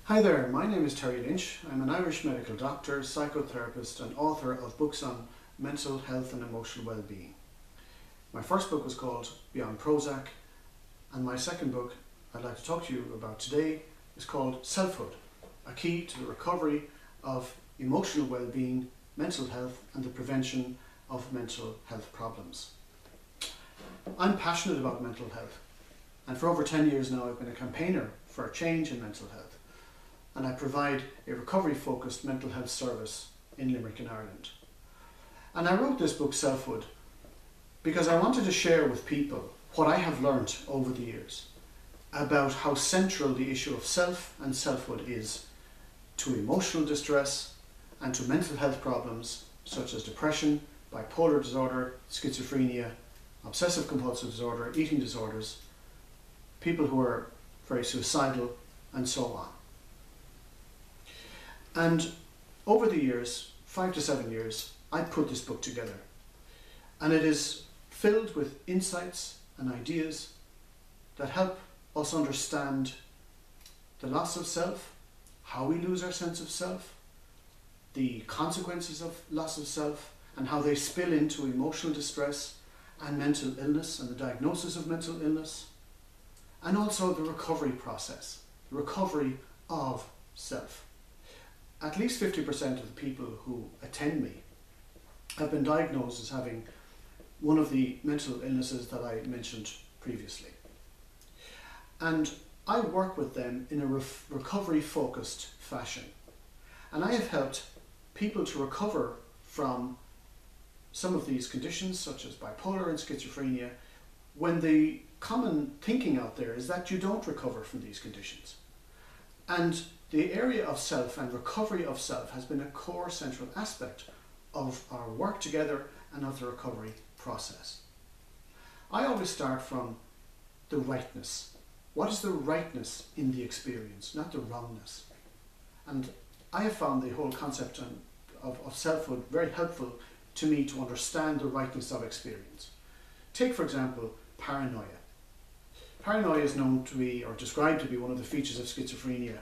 Hi there, my name is Terry Lynch. I'm an Irish medical doctor, psychotherapist and author of books on mental health and emotional well-being. My first book was called Beyond Prozac, and my second book I'd like to talk to you about today is called Selfhood, a key to the recovery of emotional well-being, mental health and the prevention of mental health problems. I'm passionate about mental health, and for over 10 years now I've been a campaigner for a change in mental health. And I provide a recovery-focused mental health service in Limerick in Ireland. And I wrote this book, Selfhood, because I wanted to share with people what I have learnt over the years about how central the issue of self and selfhood is to emotional distress and to mental health problems such as depression, bipolar disorder, schizophrenia, obsessive-compulsive disorder, eating disorders, people who are very suicidal, and so on. And over the years, 5 to 7 years, I put this book together. And it is filled with insights and ideas that help us understand the loss of self, how we lose our sense of self, the consequences of loss of self, and how they spill into emotional distress and mental illness and the diagnosis of mental illness, and also the recovery process, the recovery of self. At least 50% of the people who attend me have been diagnosed as having one of the mental illnesses that I mentioned previously. And I work with them in a recovery-focused fashion. And I have helped people to recover from some of these conditions, such as bipolar and schizophrenia, when the common thinking out there is that you don't recover from these conditions. And the area of self and recovery of self has been a core central aspect of our work together and of the recovery process. I always start from the rightness. What is the rightness in the experience, not the wrongness? And I have found the whole concept of selfhood very helpful to me to understand the rightness of experience. Take, for example, paranoia. Paranoia is known to be, or described to be, one of the features of schizophrenia.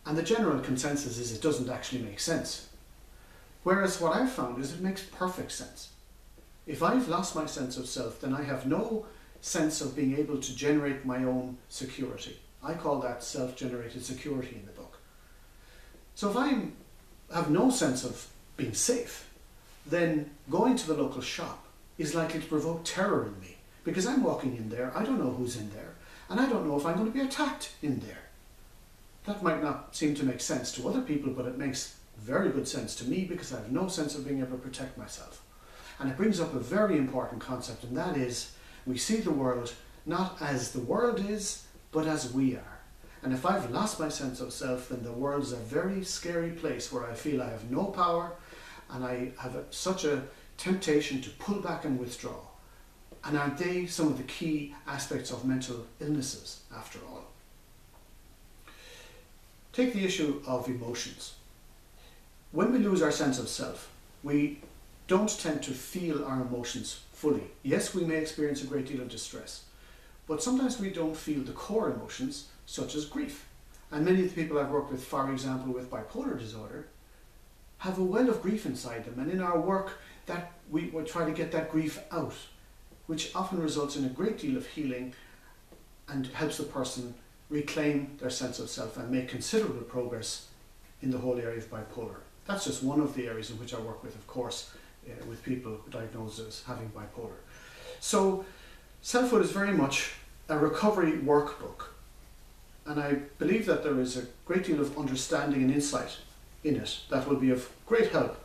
And the general consensus is it doesn't actually make sense. Whereas what I've found is it makes perfect sense. If I've lost my sense of self, then I have no sense of being able to generate my own security. I call that self-generated security in the book. So if I have no sense of being safe, then going to the local shop is likely to provoke terror in me, because I'm walking in there, I don't know who's in there, and I don't know if I'm going to be attacked in there. That might not seem to make sense to other people, but it makes very good sense to me because I have no sense of being able to protect myself. And it brings up a very important concept, and that is we see the world not as the world is, but as we are. And if I've lost my sense of self, then the world is a very scary place where I feel I have no power and I have such a temptation to pull back and withdraw. And aren't they some of the key aspects of mental illnesses, after all? Take the issue of emotions. When we lose our sense of self, we don't tend to feel our emotions fully. Yes, we may experience a great deal of distress, but sometimes we don't feel the core emotions, such as grief. And many of the people I've worked with, for example, with bipolar disorder, have a well of grief inside them. And in our work, that we try to get that grief out, which often results in a great deal of healing and helps the person reclaim their sense of self and make considerable progress in the whole area of bipolar. That's just one of the areas in which I work with, of course, with people diagnosed as having bipolar. So Selfhood is very much a recovery workbook, and I believe that there is a great deal of understanding and insight in it that will be of great help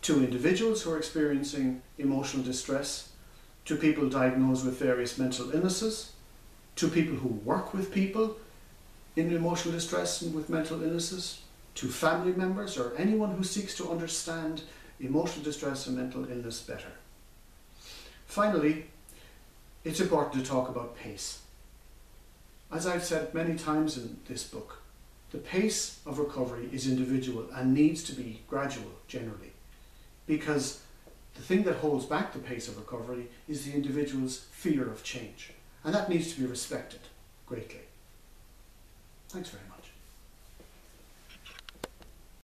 to individuals who are experiencing emotional distress, to people diagnosed with various mental illnesses, to people who work with people in emotional distress and with mental illnesses, to family members or anyone who seeks to understand emotional distress and mental illness better. Finally, it's important to talk about pace. As I've said many times in this book, the pace of recovery is individual and needs to be gradual generally, because the thing that holds back the pace of recovery is the individual's fear of change. And that needs to be respected greatly. Thanks very much.